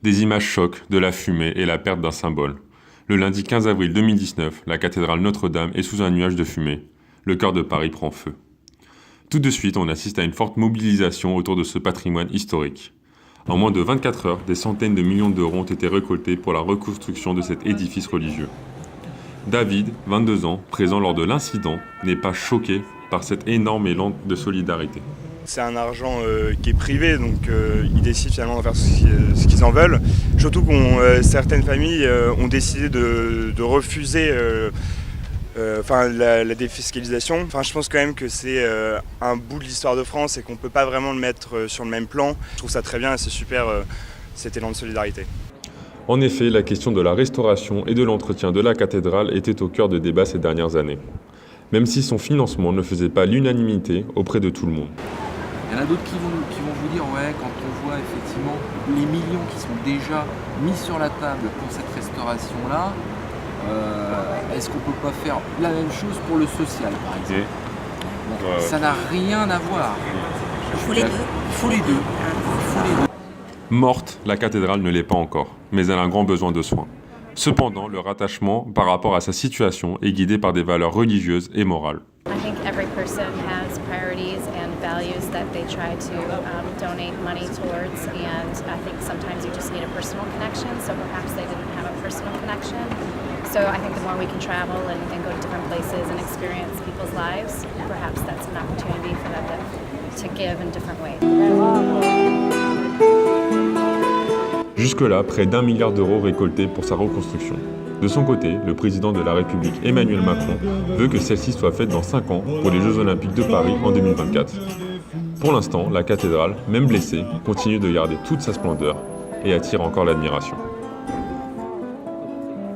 Des images choquent de la fumée et la perte d'un symbole. Le lundi 15 avril 2019, la cathédrale Notre-Dame est sous un nuage de fumée. Le cœur de Paris prend feu. Tout de suite, on assiste à une forte mobilisation autour de ce patrimoine historique. En moins de 24 heures, des centaines de millions d'euros ont été récoltés pour la reconstruction de cet édifice religieux. David, 22 ans, présent lors de l'incident, n'est pas choqué par cet énorme élan de solidarité. C'est un argent qui est privé, donc ils décident finalement de faire ce qu'ils en veulent. Surtout que certaines familles ont décidé de refuser la défiscalisation. Je pense quand même que c'est un bout de l'histoire de France et qu'on ne peut pas vraiment le mettre sur le même plan. Je trouve ça très bien et c'est super cet élan de solidarité. En effet, la question de la restauration et de l'entretien de la cathédrale était au cœur de débats ces dernières années, même si son financement ne faisait pas l'unanimité auprès de tout le monde. Il y en a d'autres qui vont vous dire, ouais, quand on voit effectivement les millions qui sont déjà mis sur la table pour cette restauration-là, est-ce qu'on ne peut pas faire la même chose pour le social, par exemple ? Ça n'a rien à voir. Il faut les deux. Il faut les deux. Morte, la cathédrale ne l'est pas encore, mais elle a un grand besoin de soins. Cependant, le rattachement par rapport à sa situation est guidé par des valeurs religieuses et morales. I think every person has priorities and values that they try to donate money towards, and I think sometimes you just need a personal connection, so perhaps they didn't have a personal connection. So I think the more we can travel and go to different places and experience people's lives, perhaps that's an opportunity for them to give in different ways. Jusque-là, près d'1 milliard d'euros récoltés pour sa reconstruction. De son côté, le président de la République Emmanuel Macron veut que celle-ci soit faite dans 5 ans pour les Jeux Olympiques de Paris en 2024. Pour l'instant, la cathédrale, même blessée, continue de garder toute sa splendeur et attire encore l'admiration.